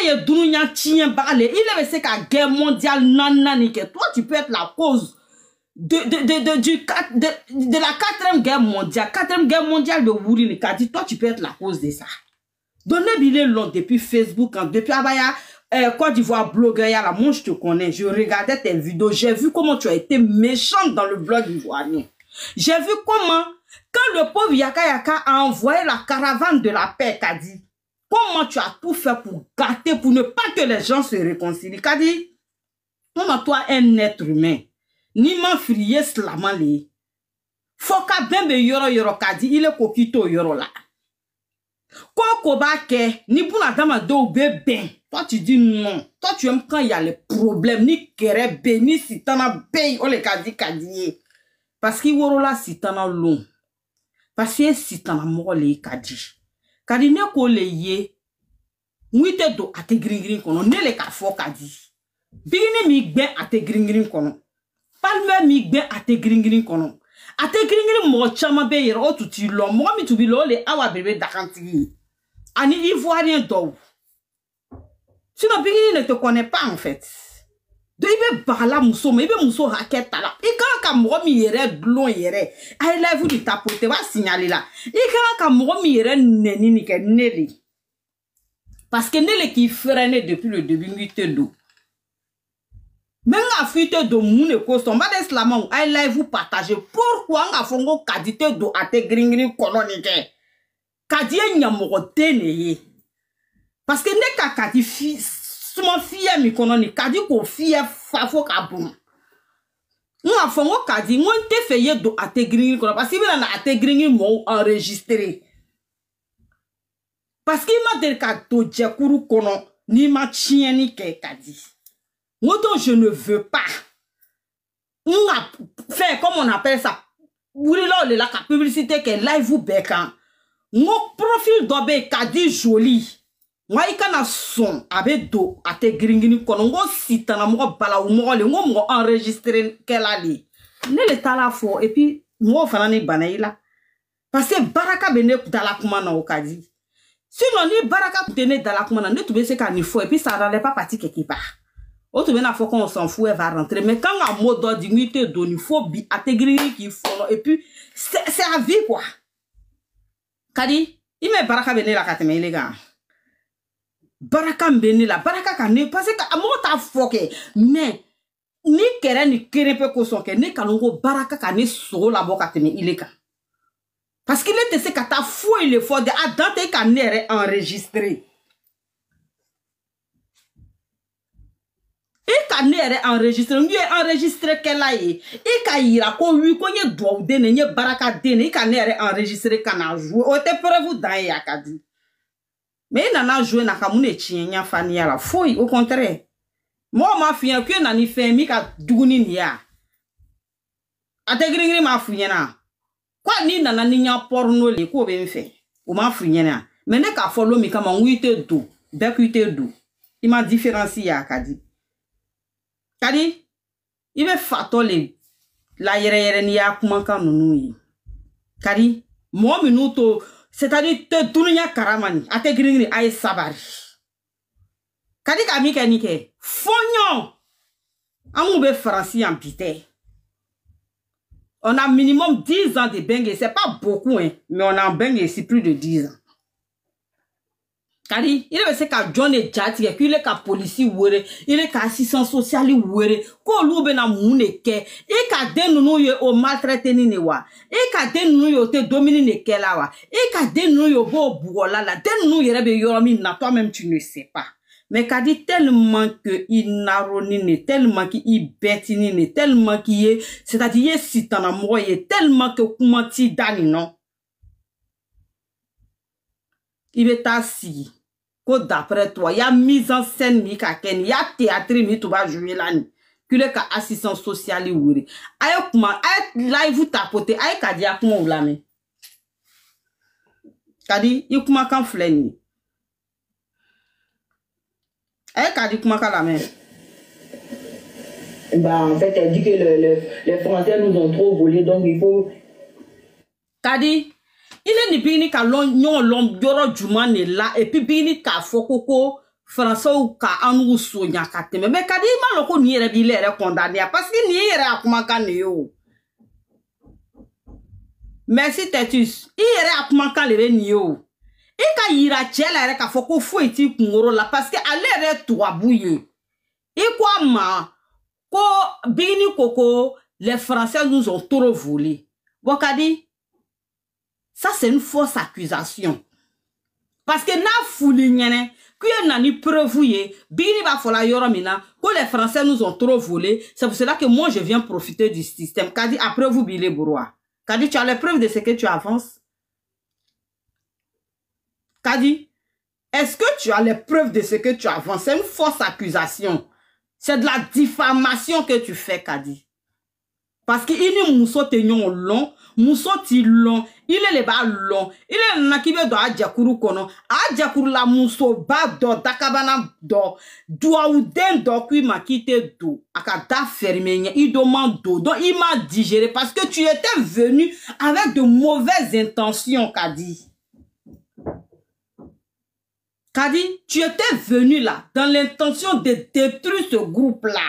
est dounia tien balé, il avait c'est qu'à guerre mondiale nanani que toi tu peux être la cause de la quatrième guerre mondiale de Wuri Kadi, toi tu peux être la cause de ça. Donnez billet long depuis Facebook, depuis Abaya, Côte d'Ivoire blogueur, là, moi je te connais, je regardais tes vidéos, j'ai vu comment tu as été méchante dans le blog ivoirien. J'ai vu comment, quand le pauvre Yaka Yaka a envoyé la caravane de la paix, Kadi, comment tu as tout fait pour gâter, pour ne pas que les gens se réconcilient. Kadi, comment toi un être humain, ni m'enfrier slamali. Faut qu'à ben yoro Kadi, il est kokito yoro là. Koko bake, ni pour la dame do bébé. Toi tu dis non. Toi tu aimes quand il y a les problèmes, ni kere béni si t'en as béni, on les Kadi. Parce qu'il y a si t'en as long. Parce que si t'en as mort les Kadi. Kadi ne ko le ye. Mwite do ate gringring kono. Ne le ka fo Kadi. Bigini mi ben ate gringring kono. Palme mi ben ate gringring kono. Ate gringring mo chama be yero o tuti lo. Mo mi tubi lo le awa bebe dakanti. Ani ivoirien do. Sinon bigini ne te connaît pas en fait. De ibe bala muso me ibe muso raketa la. I kan ka mo mi yere blon yere. Ay la vous di tapoter va signaler là. I kan ka mo mi yere neni ni ke neli. Parce que nele qui freine depuis le début muite do. Mais nga fuite do moune ko son ba des lamon ay la vous partager pourquoi nga fongo kadite do ate gringri kolonike. Kadi nyamoro teneye. Parce que ne ka kadi fi suma fiye mi kononi kadi ko fiye fafo kabum. Nga fongo kadi ngon te feye do ate gringri kono parce que bi na ate gringri mo enregistré. Parce qu'il m'a dit que Djekuru kono ni ma chieni ke kadi. Moi donc je ne veux pas. On a fait comme on appelle ça. Oui là la publicité que live vous bekan. Mon profil dobe kadi joli. Moi il kana son avec do ate gringini kono ngo sitana mo bala ou mo le ngo mo enregistrer kela li. Ne le tala fo et puis moi fana ni banaila. Parce que baraka bene dala kuma na okadi. Sinon, ni baraka tenait dans la commande, ne trouvez c'est qu'il faut, et puis ça n'allait pas partir quelque part. Autre bien, il faut qu'on s'en fout, elle va rentrer. Mais quand un mot de dignité donne, il faut intégrer qu'il faut, et puis c'est à vie, quoi. Kadi, il met baraka bene la kateme, les gars. Baraka bene la, baraka kane, parce que à moi t'as foqué, mais ni kere ni kere pe kosoke, ni kanongo baraka kane so la boka kateme, il est quand. Parce qu'il était ce que ta foi il est fort de adapter qu'un est enregistré. Et qu'un est enregistré, on est enregistré qu'elle a eu. Et qu'à ira qu'on lui connaît doit donner ni baraka donner qu'un est enregistré qu'un a joué. On te preuve dans yakadi. Mais il n'en a joué n'a qu'à mon échien n'a fani à la foi au contraire. Moi ma fille que n'a ni fait mi qu'à douni nia. A te gringri ma fille na. Quoi ni nana ni nya porno le ko be fait o ma funyena mais ne ka follow mi kama ngwite do bekuite do il m'a différencié à kadi il be fatole la yere ni ya kuma kan nunu yi kadi mo minuto c'est-à-dire te dunya karamani ate gringri ay sabari kadi ka mi kenike fonyo amu be français en pité. On a minimum 10 ans de bengue. C'est pas beaucoup, hein. Mais on a un bengue ici plus de 10 ans. Kadi, il est ce qu'à John et Jati, qu'il est qu'à police ouere, il est qu'à assistance sociale ouere, qu'on loue na mouneke, et qu'à denounou au maltraité ninewa, et qu'à denounou te domine kelawa, et qu'à denounou bo bouola la, denounou yerebe yoromi na toi-même tu ne sais pas. Mais Kadi tellement que il naronine, tellement qu'il bêtine, tellement qu'il est, c'est-à-dire si t'en as moyen, tellement que comment tu dani non. Il est assis. Que d'après toi, il y a mise en scène mi kaken, il y a théâtre mi tu vas jouer là ni. Que le cas assistance sociale ouri. Ayo kuma, ayo live vous tapoter, ayo Kadi a kuma ou la me. Kadi, il kuma kan fleni. Elle a dit comment la main. Bah, en fait, elle dit que les Français nous ont trop volé, donc il faut. Kadi, il est ni bini ka l'on yoro jumane là et puis bini ka fokoko français ou ka anu sonya kateme mais kadi ma loko ni yere bi lere condamné parce que ni yere akuma kan yo merci Tetus i yere akuma kan le ni yo i ka yira chela yere ka foko fo iti kungoro la parce que ale re to abouye i kwa ma ko bini koko les français nous ont trop volé Bokadi ça c'est une fausse accusation parce que na fouli nyene que nani preuve bini ba fola yoro mina que les français nous ont trop volé c'est pour cela que moi je viens profiter du système Kadi après vous bilé bourrois Kadi tu as les preuves de ce que tu avances Kadi est-ce que tu as les preuves de ce que tu avances c'est une fausse accusation c'est de la diffamation que tu fais Kadi parce que il est mousso tenyon long mousso ti long il est les bas long il est nakibe do adjakuru kono adjakuru la mousso ba do dakabana do doa ou den do kui makite do akada fermé il demande do donc il m'a digéré parce que tu étais venu avec de mauvaises intentions Kadi tu étais venu là dans l'intention de détruire ce groupe là.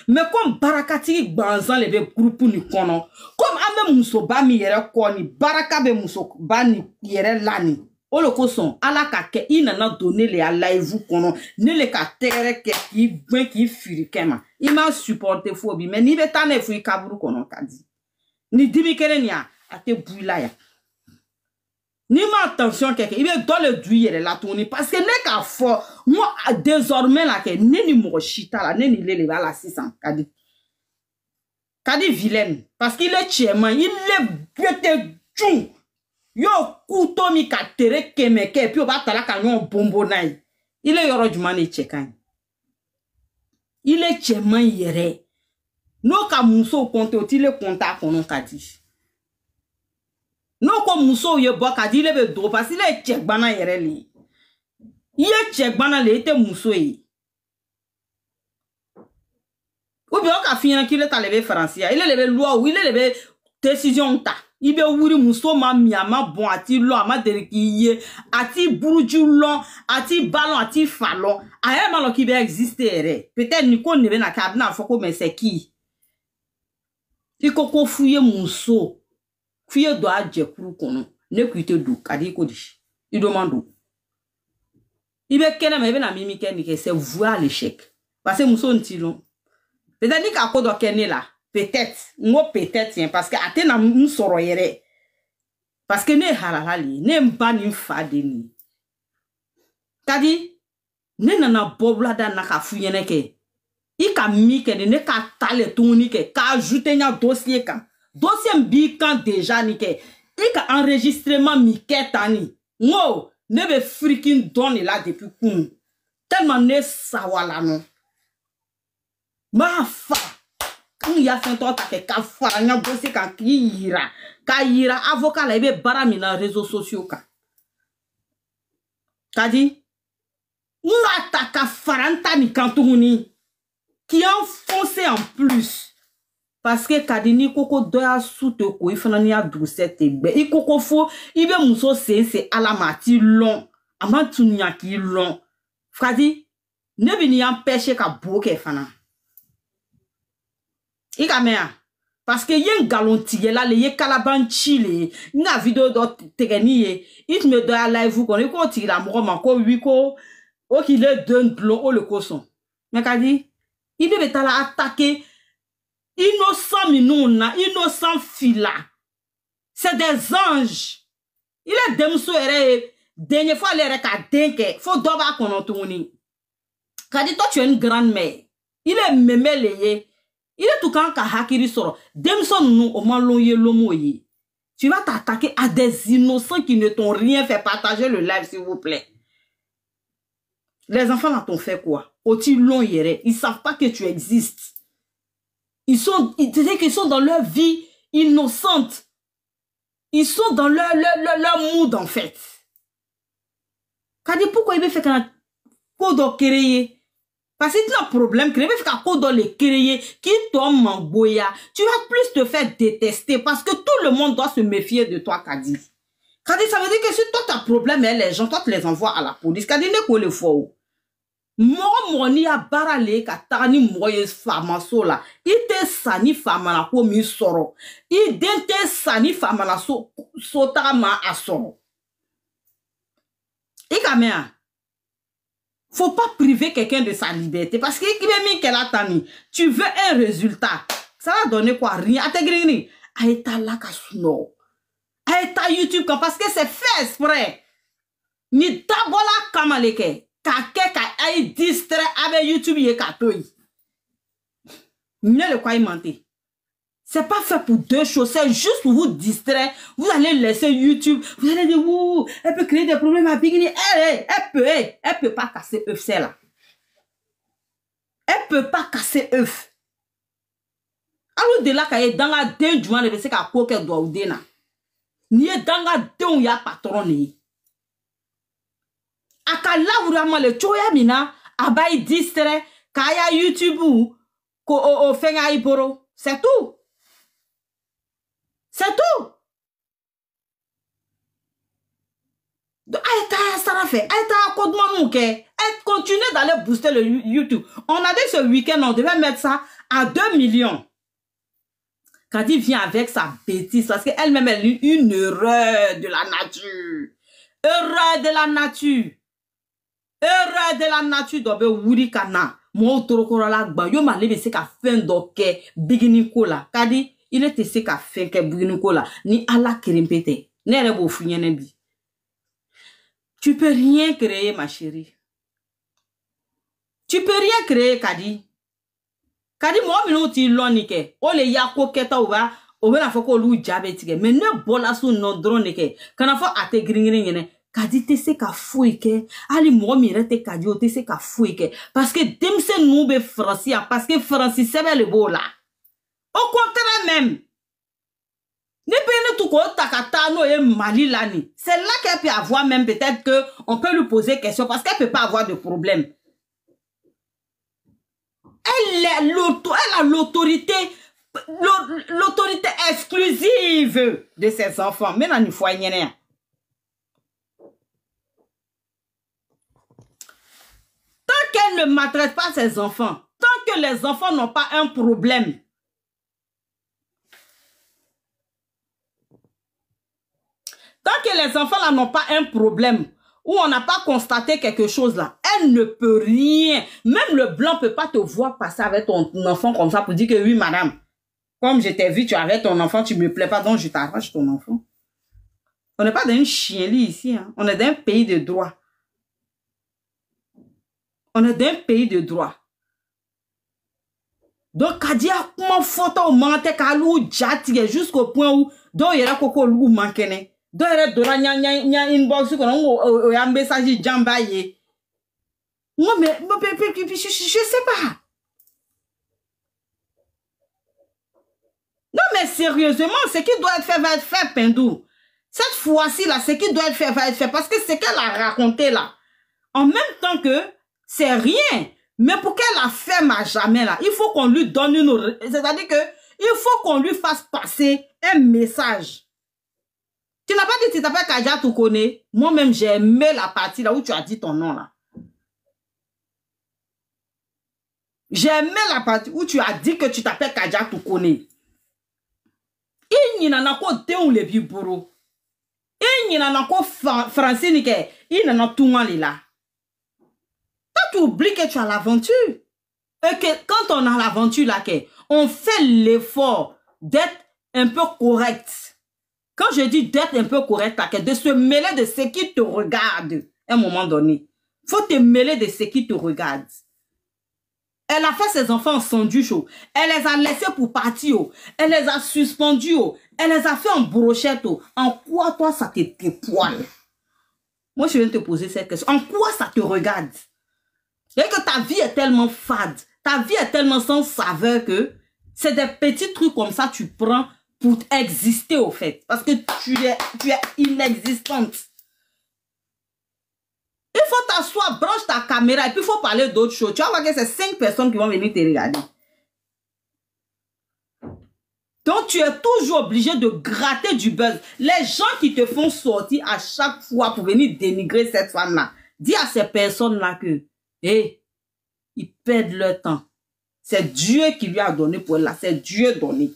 Mais comme Barakati Banzan le groupe ni kono, comme ame muso ba mi yere koni, Baraka be muso ba ni yere lani. Oloko son, ala ka ke inana donné le ala evu kono, ne le ka tere ke ki ben ki firi kema. Il m'a supporté phobie, mais ni betane fui kaburu kono Kadi. Ni dimi kere ni a te bouila ya. Ni ma attention quelque il est dans le duyer la tourner parce que n'est qu'à fort moi désormais là que ni mo chita là ni le la 600 Kadi vilaine parce qu'il est chairman il est bête tchou yo couteau mi ka tere kemeke puis on va tala kanyon bombo nai il est yoro du mané chekan il est chairman yere no ka muso compte il est contact konon Kadi non comme muso ye bo Kadi le be do parce qu'il est check bana yere li ye check bana le était muso yi ou bien ka fina qu'il est levé français il est levé loi ou il est levé décision ta il be wuri muso ma miama bon ati lo ama dere ki ye ati buruju long ati ballon ati fallon a e malo ki be exister peut-être ni ko ne be na kabina foko mais c'est qui il koko fouiller muso Fille doit adjekuru kono ne kuite do Kadi ko di il demande il be kena me be na mimi ken que c'est vouer à l'échec parce que muso ntilo peut-être ni ka ko do ken là peut-être moi peut-être parce que atena nsoro yere parce que ne halalali ne mba ni fade ni Kadi ne nana bobla da na ka fuyene ke i ka mi ke ne ka tale tuni ke ka ajouter nya dossier kan dossier bi kan déjà ni ke i ka enregistrement mi ketani ngo ne be freaking donne là depuis kum tellement ne sawala non ma fa il y a fait toi que ka fara nya dossier kan ki yira avocat la be barami na réseaux sociaux ka Kadi ngata ka faranta ni kantuni qui enfoncé en plus parce que Kadi ni koko doya soute ko ifana ni a doucette be i koko fo ibe muso c'est alamati long amatunya ki long Kadi ne bi ni empêcher ka bloquer fana i kamea parce que yen galontiye la le ye kalaban chile nga vidéo do tegeni it me doya live ko ni ko tira mo ma ko wi ko o ki le donne blon o le coson mais Kadi il devait la attaquer innocent minouna, innocent fila. C'est des anges. Il est demso ere dernière fois l'ere ka denke, faut doba konotouni. Kadi toi tu es une grande mère. Il est mémé leye. Il est tout quand ka hakiri soro. Demso nou o man loye lomo ye. Tu vas t'attaquer à des innocents qui ne t'ont rien fait. Partager le live s'il vous plaît. Les enfants là t'ont fait quoi? Oti long yere, ils savent pas que tu existes. Ils sont dans leur vie innocente. Ils sont dans leur mood en fait. Kadi pourquoi il veut faire qu'un code créé? Parce que tu as un problème, il veut faire qu'un code le créé qui tombe en boya. Tu vas plus te faire détester parce que tout le monde doit se méfier de toi, Kadi. Kadi, ça veut dire que si toi tu as un problème et les gens, toi tu les envoies à la police. Kadi n'est pas le faux. Moro ni a barale ka tani moye famaso la. Ite sani famana ko mi soro. Idente sani famana so ma asoro. Ikamea. Faut pas priver quelqu'un de sa liberté. Parce que tu veux un résultat. Ça va donner quoi? Rien. Aïta la kasuno. Aïta YouTube. Parce que c'est fait exprès. Ni tabola kamaleke. Kake ka aïe distrait avec YouTube ye katoy. Ne le quoi mentir. C'est pas fait pour deux choses. C'est juste pour vous distraire. Vous allez laisser YouTube. Vous allez dire, ouh, elle peut créer des problèmes à Bigini. Elle peut pas casser œuf, celle-là. Elle peut pas casser œuf. Alors, de là, quand elle est dans la deux jours, elle sait qu'à quoi qu'elle doit ou déna. Ni est dans la deux où il y a patron. Akala ou vraiment le choya mina, abaye distrait, kaya YouTube ou, ko fenga iboro. C'est tout. C'est tout. Elle continue d'aller booster le YouTube. On a dit ce week-end, on devait mettre ça à 2 millions. Quand il vient avec sa bêtise, parce qu'elle-même, elle a eu une erreur de la nature. Erreur de la nature. Erreur de la nature. Dobe wuri kana. Moi, la gba. Yo ma lebe se ka fin doke. Bigini kola. Kadi. Il était ce qu'a fait que Bouginoukola, ni Allah Kerimpete, n'est pas au bi. Tu peux rien créer, ma chérie. Tu peux rien créer, Kadi. Kadi, moi, je ne sais pas, on le yako keta ouva, on va faire qu'on lui diabétique, mais ne bola sous non drone que, quand on a te gringring, Kadi te se ka fouille que, ali moi, mire te Kadi, te se ka fouille que, parce que demse nous be français, parce que français, c'est le beau là. Au contraire même. C'est là qu'elle peut avoir même peut-être qu'on peut lui poser question parce qu'elle ne peut pas avoir de problème. Elle a l'autorité exclusive de ses enfants. Mais là, il faut rien. Tant qu'elle ne maltraite pas ses enfants, tant que les enfants n'ont pas un problème, tant que les enfants là n'ont pas un problème, ou on n'a pas constaté quelque chose là, elle ne peut rien. Même le blanc ne peut pas te voir passer avec ton enfant comme ça pour dire que oui, madame, comme je t'ai vu, tu avais ton enfant, tu ne me plais pas, donc je t'arrache ton enfant. On n'est pas dans une chienlit ici, hein. On est dans un pays de droit. On est dans un pays de droit. Donc, Kadia, comment faut-on augmenter Kalou Djati jusqu'au point où, donc il y a coco lou manqué. Donc, il y a inbox qu'on a un message jambaye. Moi, mais, je sais pas. Non, mais sérieusement, ce qui doit être fait va être fait, Pendou. Cette fois-ci, là, ce qui doit être fait va être fait. Parce que ce qu'elle a raconté, là, en même temps que c'est rien. Mais pour qu'elle a fait ma jamais, là, il faut qu'on lui donne une... C'est-à-dire que il faut qu'on lui fasse passer un message. Tu n'as pas dit que tu t'appelles Kaja Toukone. Moi-même, j'ai aimé la partie là où tu as dit ton nom, là. J'ai aimé la partie où tu as dit que tu t'appelles Kaja Toukone. Il n'y en a qu'au déon les biboro. Il n'y en a qu'au français, il n'y en a tout le là. Tu oublies que tu as l'aventure. Et que quand on a l'aventure là, on fait l'effort d'être un peu correct. Quand je dis d'être un peu correct, de se mêler de ce qui te regarde à un moment donné. Il faut te mêler de ce qui te regarde. Elle a fait ses enfants en sandwich. Elle les a laissés pour partir. Elle les a suspendus. Elle les a fait en brochette. En quoi toi ça te poile? Moi je viens te poser cette question. En quoi ça te regarde? Et que ta vie est tellement fade. Ta vie est tellement sans saveur que c'est des petits trucs comme ça tu prends pour exister au fait. Parce que tu es inexistante. Il faut t'asseoir, branche ta caméra et puis il faut parler d'autres choses. Tu vas voir que c'est 5 personnes qui vont venir te regarder. Donc tu es toujours obligé de gratter du buzz. Les gens qui te font sortir à chaque fois pour venir dénigrer cette femme-là, dis à ces personnes-là que, hey, ils perdent leur temps. C'est Dieu qui lui a donné pour eux là. C'est Dieu donné.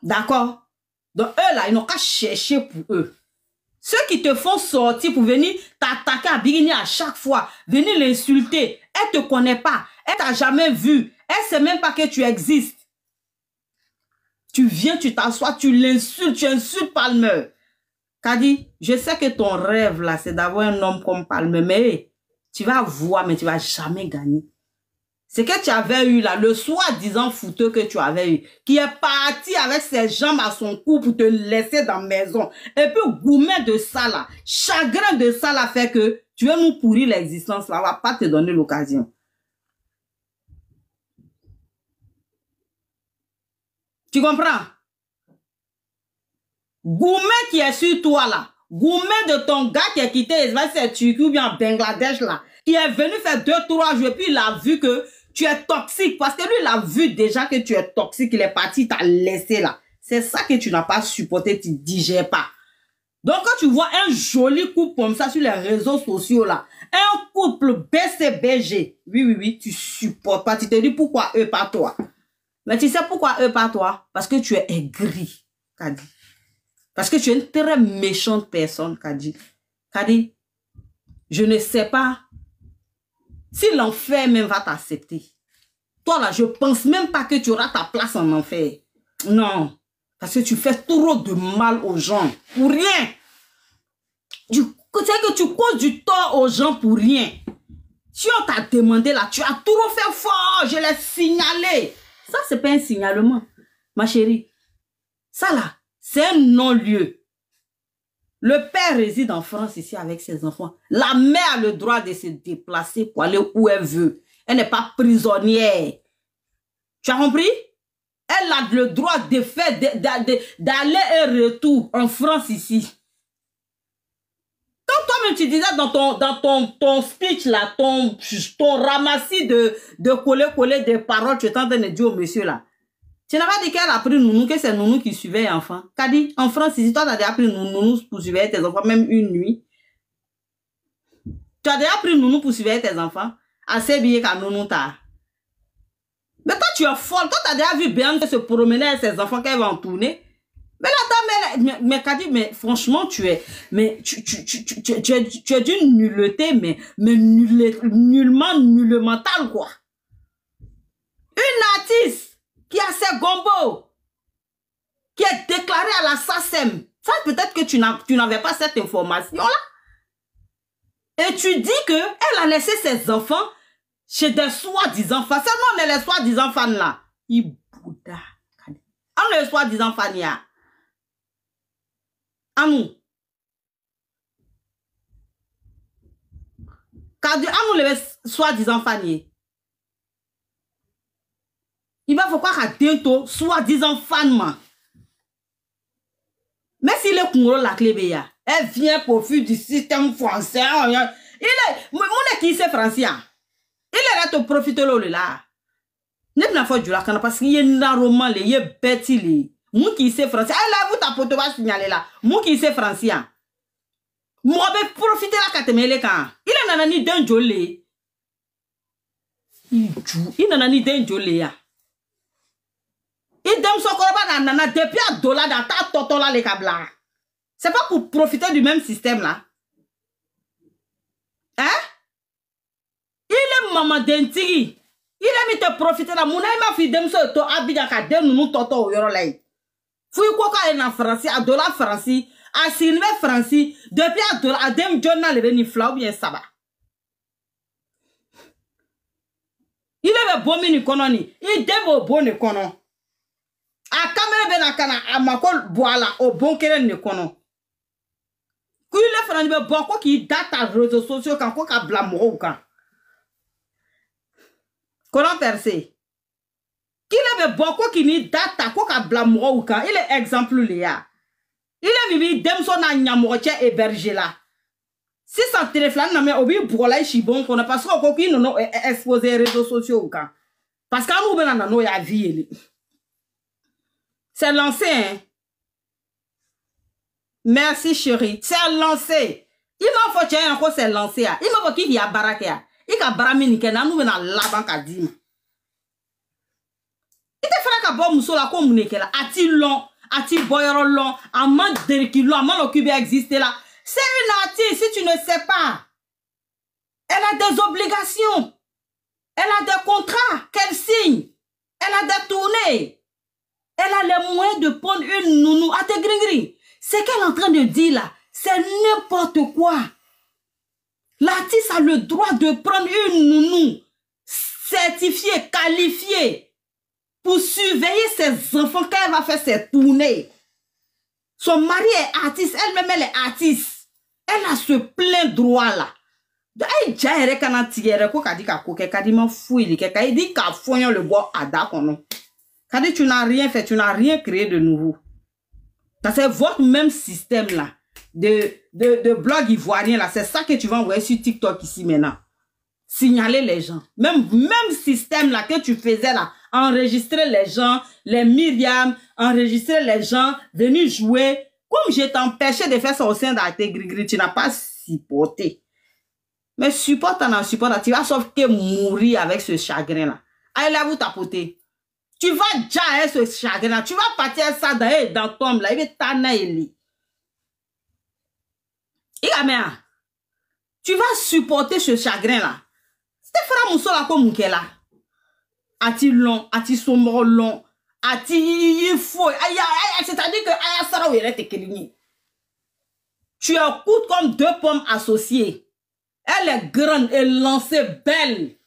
D'accord? Donc, eux là, ils n'ont qu'à chercher pour eux. Ceux qui te font sortir pour venir t'attaquer à Bigini à chaque fois, venir l'insulter, elle ne te connaît pas, elle t'a jamais vu, elle ne sait même pas que tu existes. Tu viens, tu t'assois, tu l'insultes, tu insultes Palmer. Kadi, je sais que ton rêve là, c'est d'avoir un homme comme Palmer, mais tu vas voir, mais tu ne vas jamais gagner. C'est que tu avais eu là, le soi-disant fouteux que tu avais eu, qui est parti avec ses jambes à son cou pour te laisser dans la maison. Et puis, gourmet de ça là, chagrin de ça là fait que tu veux nous pourrir l'existence là, on va pas te donner l'occasion. Tu comprends? Gourmet qui est sur toi là, gourmet de ton gars qui a quitté Israël, c'est Turquie ou bien Bangladesh là, qui est venu faire 2-3 jours et puis il a vu que tu es toxique. Parce que lui, il a vu déjà que tu es toxique. Il est parti, il t'a laissé là. C'est ça que tu n'as pas supporté, tu ne digères pas. Donc, quand tu vois un joli couple comme ça sur les réseaux sociaux là, un couple BCBG, oui, tu supportes pas. Tu te dis pourquoi eux, pas toi. Mais tu sais pourquoi eux, pas toi? Parce que tu es aigri, Kadi. Parce que tu es une très méchante personne, Kadi. Kadi, je ne sais pas si l'enfer même va t'accepter. Toi là, je pense même pas que tu auras ta place en enfer. Non. Parce que tu fais trop de mal aux gens. Pour rien. Tu sais que tu causes du tort aux gens pour rien. Si on t'a demandé là, tu as trop fait fort. Je l'ai signalé. Ça, c'est pas un signalement. Ma chérie. Ça là, c'est un non-lieu. Le père réside en France ici avec ses enfants. La mère a le droit de se déplacer pour aller où elle veut. Elle n'est pas prisonnière. Tu as compris? Elle a le droit de faire d'aller et retour en France ici. Quand toi-même tu disais dans ton speech là, ton ramassis de coller des paroles, tu es en train de dire au monsieur là. Tu n'as pas dit qu'elle a pris Nounou, que c'est Nounou qui suivait les enfants. Qu'a dit, en France, ici, toi, tu as déjà pris Nounou pour suivre tes enfants, même une nuit. Tu as déjà pris Nounou pour suivre tes enfants. Assez bien qu'à Nounou t'a. Mais toi, tu es folle. Toi, tu as déjà vu Béane se promener avec ses enfants qu'elle va en tourner. Mais là, mais Kadi, mais franchement, tu es d'une nulleté, mais nullement mentale, quoi. Une artiste qui a ses gombos, qui est déclaré à la SACEM. Ça, peut-être que tu n'avais pas cette information-là. Et tu dis qu'elle a laissé ses enfants chez des soi-disant fans. Seulement, on est les soi-disant fans là. Il bouddha. On est les soi-disant fans là. Anou. Car nous les soi-disant fans. Il va falloir qu'à bientôt, soi-disant fan. Mais si le Congo la clé, elle vient profiter du système français. Il est, mon qui c'est français. Il est là te profiter là. Ne pas faire du la parce qu'il y a un roman, il y a bête, mon qui c'est français. Elle là, vous t'apportez pas signaler là. Mon qui c'est français. Moi, ben profiter là quand tu me les quand. Il est nanani d'un jolé. Il nanani d'un jolé. Il donne son corps nana depuis à dollar dans ta toto là les câbles. C'est pas pour profiter du même système là. Hein? Il est maman d'Entigi. Il a mis te profiter là. Mon ami m'a fait dem so to abidja ka dem nous toto yoro là. Fouille quoi quand il en français à dollar français à silver français depuis à dollar à dem journal le ni flau bien ça va. Il est bon mini kononi. Il debo bon ne konon. A caméra ben akana a makol boala au bon keren ne kono. Kui le frani be boko ki data réseaux sociaux kan ko ka blamo ou kan. Kono percé. Qui le be boko ki ni data ko ka blamo ou kan. Il est exemple le ya. Il est bibi demso na nyamoche hébergé là. Si ça téléphone na me obi bola chibon kono parce que ko ki no exposer réseaux sociaux ou kan. Parce que nous ben na no ya vie. C'est lancé, hein? Merci, chérie. C'est lancé. Il m'a fait encore c'est lancé. Il m'a fait qu'il y a baraque. Il ka barami ni kena nous na laban ka dima. Il te fera ka bo muso la ko muneke la ati long, ati boyoro long, amant deriki long, amant l'occupé exister là. C'est une artiste si tu ne sais pas. Elle a des obligations. Elle a des contrats qu'elle signe. Elle a des tournées. Elle a les moyens de prendre une nounou à tes gris-gris. Ce qu'elle est en train de dire là, c'est n'importe quoi. L'artiste a le droit de prendre une nounou certifiée, qualifiée pour surveiller ses enfants quand elle va faire ses tournées. Son mari est artiste, elle-même elle est artiste. Elle a ce plein droit là. Aïe, j'ai kana tigere ko kadi ka koke kadi ma fouille ke kadi di ka foyon le bois ada kono. Kadi tu n'as rien fait, tu n'as rien créé de nouveau. C'est votre même système là de blog ivoirien là, c'est ça que tu vas envoyer sur TikTok ici maintenant. Signaler les gens. Même système là que tu faisais là, enregistrer les gens, les Myriam, enregistrer les gens, venir jouer. Comme je t'empêchais de faire ça au sein d'Intégrité, tu n'as pas supporté. Mais supporte en supporte, tu vas sauf que mourir avec ce chagrin-là. Allez là, vous tapoter. Tu vas déjà avec ce chagrin-là. Tu vas partir ça dans ton là. Il va t'anaïli. Tu vas supporter ce chagrin-là. C'est frère Mousso là comme Moukela. A-t-il long, a-t-il sombre long, a-t-il faux. C'est-à-dire que Aya Sarah ou te kéligné. Tu écoutes comme deux pommes associées. Elle est grande et lancée, belle.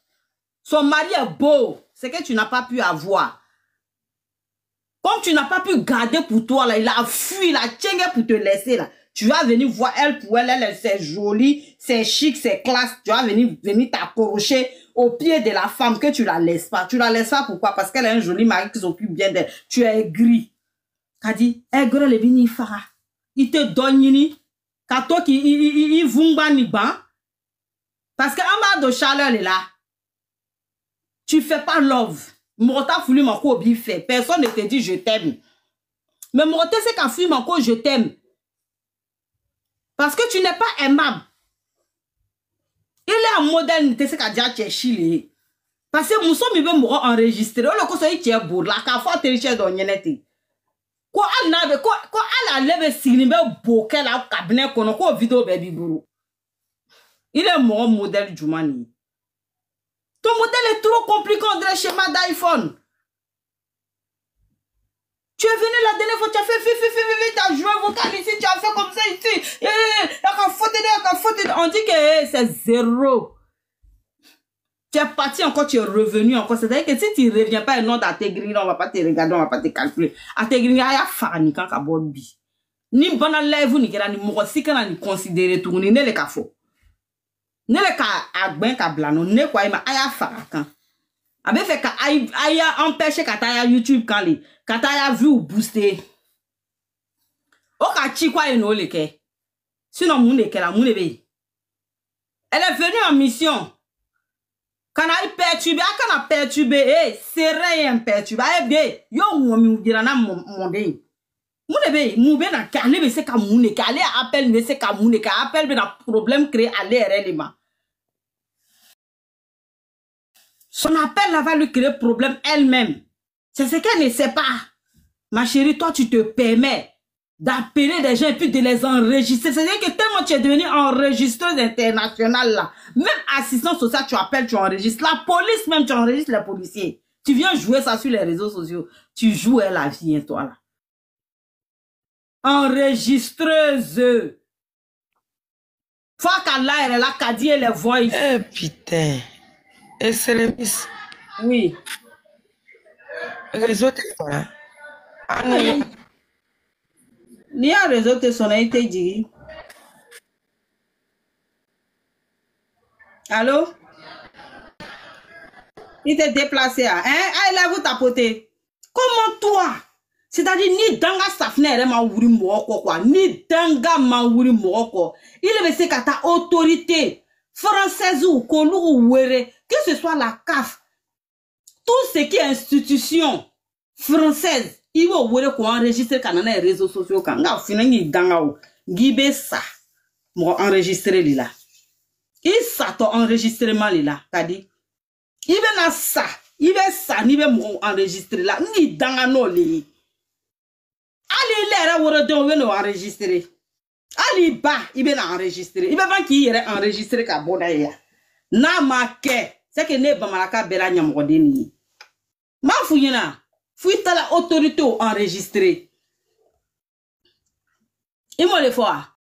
Son mari est beau. C'est que tu n'as pas pu avoir. Comme tu n'as pas pu garder pour toi, là, il a fui, il a tchégué pour te laisser, là. Tu vas venir voir elle pour elle, c'est joli, c'est chic, c'est classe. Tu vas venir t'accrocher au pied de la femme que tu la laisses pas. Tu la laisses pas pourquoi? Parce qu'elle a un joli mari qui s'occupe bien d'elle. Tu es gris. Qu'a dit, gros, le vini fara. Il te donne ni. Kato qui, il vumba ni ban. Parce que en bas de chaleur est là. Tu fais pas love. Morota fouli mon ko bien fait. Personne ne te dit je t'aime. Mais Morota c'est qu'à fouli mon ko je t'aime. Parce que tu n'es pas aimable. Il est un modèle c'est qu'à dire tu es chili. Parce que mon son mi veut m'aura enregistré. Le ko so il tient bourre la ka fa télécharger dans yenete. Ko al na be ko al leve signibe bokel la cabinet kono ko vidéo baby buru. Il est mon modèle du mani. Ton modèle est trop compliqué, on dirait schéma d'iPhone. Tu es venu la dernière fois, tu as fait tu as joué vocal ici, tu as fait comme ça ici. On dit que c'est zéro. Tu es parti encore, tu es revenu encore. C'est-à-dire que si tu ne reviens pas et non d'intégrer, on ne va pas te regarder, on ne va pas te calculer. Intégrer, il y a fani quand tu as bi. Ni bonne lèvre, ni kera, ni morosi, ni considérer tout, ni ne le kafo. Ne le ka agben ka blano ne kwa ima aya farakan abe fait ka aya empêcher ka ta YouTube kan li ka ta view booster o ka chi kwa eno le ke sinon moun ke la moun be elle est venue en mission kana I perturber kana perturber c'est rien perturber bien yo womi dira na monde moun be moun be na ka le be se ka moun ke ale appel ne se ka moun ke appel be na problème créé aller réellement. Son appel là va lui créer problème elle-même. C'est ce qu'elle ne sait pas. Ma chérie, toi, tu te permets d'appeler des gens et puis de les enregistrer. C'est-à-dire que tellement tu es devenue enregistreuse internationale là. Même assistant social, tu appelles, tu enregistres. La police même, tu enregistres les policiers. Tu viens jouer ça sur les réseaux sociaux. Tu joues la vie, hein, toi là. Enregistreuse. Faut qu'Allah elle est là, qu'a dit les voix. Eh putain. Extrémiste. Oui. Réseau téléphone. Ni un réseau téléphone, il t'a dit. Allô? Il t'est déplacé, hein? Ah, il a vous tapoter. Comment toi? C'est-à-dire, ni danga safne ma wuri moko quoi. Ni danga ma wuri moko. Il est venu qu'à ta autorité française ou kolou ou were, que ce soit la CAF, tout ce qui est institution française, il va were qu'on enregistre quand on a les réseaux sociaux quand on a fini danga ou gibe ça, moi enregistrer là. Il sa ton enregistrement là, kadi. Il va ça, il va ça, il va enregistrer là, ni dans no li. Ali lera woro don we no enregistrer. Ali ba, il va enregistrer. Il va pas qui ire enregistrer ka boda ya. Na ma ke, c'est que ne ba malaka bela nyamodeni. Ma fuyina, fuita la autorité enregistrer. Il me le faut.